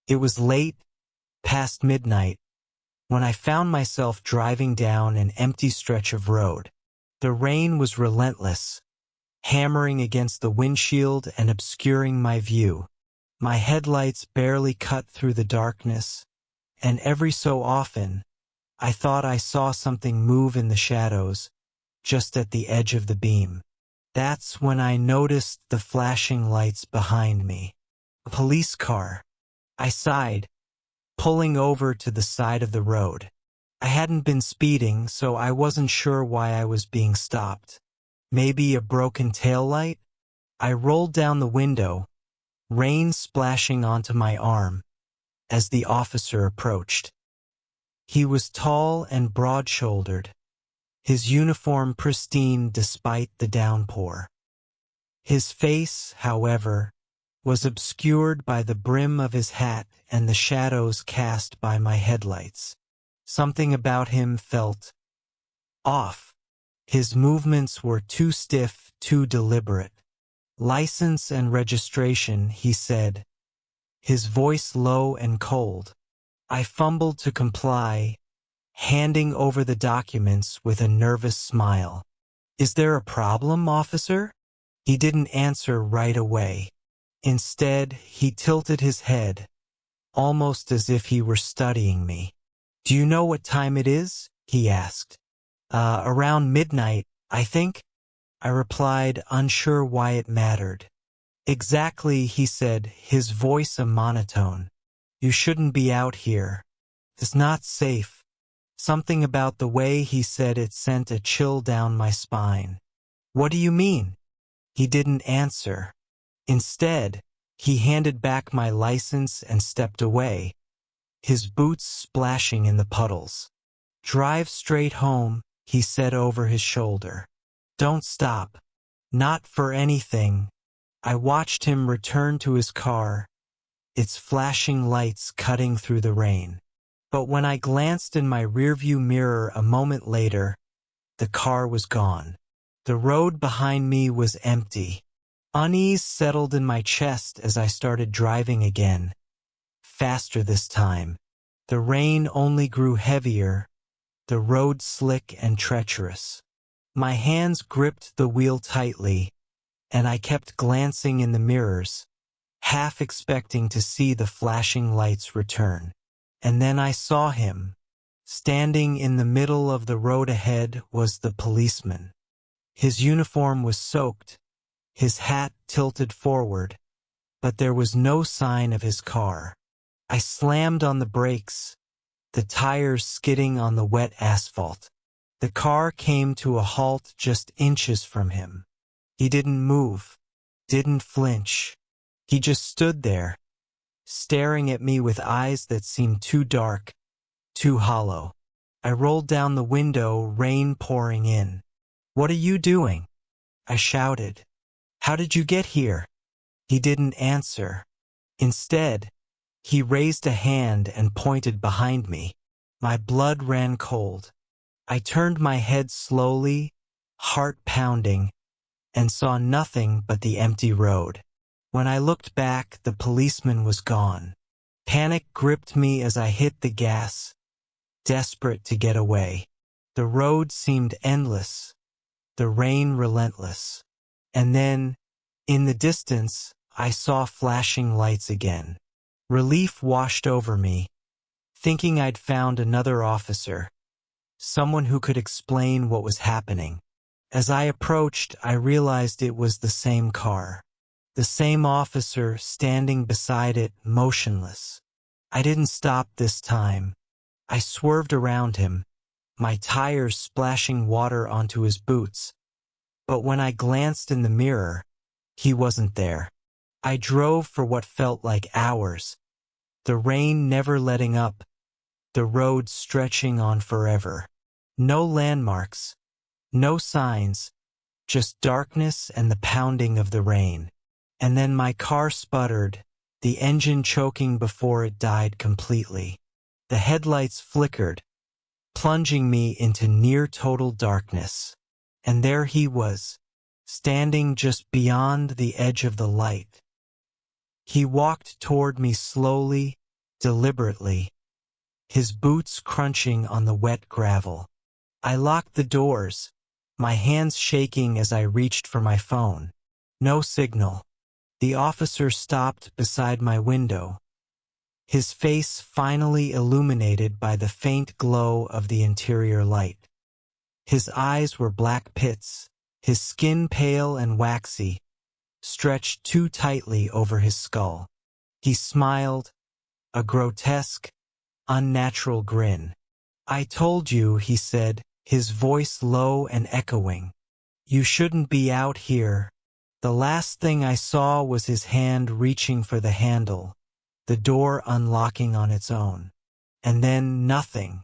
It was late, past midnight, when I found myself driving down an empty stretch of road. The rain was relentless, hammering against the windshield and obscuring my view. My headlights barely cut through the darkness, and every so often, I thought I saw something move in the shadows, just at the edge of the beam. That's when I noticed the flashing lights behind me. A police car. I sighed, pulling over to the side of the road. I hadn't been speeding, so I wasn't sure why I was being stopped. Maybe a broken taillight? I rolled down the window, rain splashing onto my arm, as the officer approached. He was tall and broad-shouldered, his uniform pristine despite the downpour. His face, however, was obscured by the brim of his hat and the shadows cast by my headlights. Something about him felt off. His movements were too stiff, too deliberate. "License and registration," he said, his voice low and cold. I fumbled to comply, handing over the documents with a nervous smile. "Is there a problem, officer?" He didn't answer right away. Instead, he tilted his head, almost as if he were studying me. "Do you know what time it is?" he asked. Around midnight, I think," I replied, unsure why it mattered. "Exactly," he said, his voice a monotone. "You shouldn't be out here. It's not safe." Something about the way he said it sent a chill down my spine. "What do you mean?" He didn't answer. Instead, he handed back my license and stepped away, his boots splashing in the puddles. "Drive straight home," he said over his shoulder. "Don't stop. Not for anything." I watched him return to his car, its flashing lights cutting through the rain. But when I glanced in my rearview mirror a moment later, the car was gone. The road behind me was empty. Unease settled in my chest as I started driving again, faster this time. The rain only grew heavier, the road slick and treacherous. My hands gripped the wheel tightly, and I kept glancing in the mirrors, half expecting to see the flashing lights return. And then I saw him. Standing in the middle of the road ahead was the policeman. His uniform was soaked, his hat tilted forward, but there was no sign of his car. I slammed on the brakes, the tires skidding on the wet asphalt. The car came to a halt just inches from him. He didn't move, didn't flinch. He just stood there, staring at me with eyes that seemed too dark, too hollow. I rolled down the window, rain pouring in. "What are you doing?" I shouted. "How did you get here?" He didn't answer. Instead, he raised a hand and pointed behind me. My blood ran cold. I turned my head slowly, heart pounding, and saw nothing but the empty road. When I looked back, the policeman was gone. Panic gripped me as I hit the gas, desperate to get away. The road seemed endless, the rain relentless. And then, in the distance, I saw flashing lights again. Relief washed over me, thinking I'd found another officer, someone who could explain what was happening. As I approached, I realized it was the same car. The same officer standing beside it, motionless. I didn't stop this time. I swerved around him, my tires splashing water onto his boots. But when I glanced in the mirror, he wasn't there. I drove for what felt like hours, the rain never letting up, the road stretching on forever. No landmarks, no signs, just darkness and the pounding of the rain. And then my car sputtered, the engine choking before it died completely. The headlights flickered, plunging me into near-total darkness. And there he was, standing just beyond the edge of the light. He walked toward me slowly, deliberately, his boots crunching on the wet gravel. I locked the doors, my hands shaking as I reached for my phone. No signal. The officer stopped beside my window, his face finally illuminated by the faint glow of the interior light. His eyes were black pits, his skin pale and waxy, stretched too tightly over his skull. He smiled, a grotesque, unnatural grin. "I told you," he said, his voice low and echoing. "You shouldn't be out here." The last thing I saw was his hand reaching for the handle, the door unlocking on its own. And then nothing.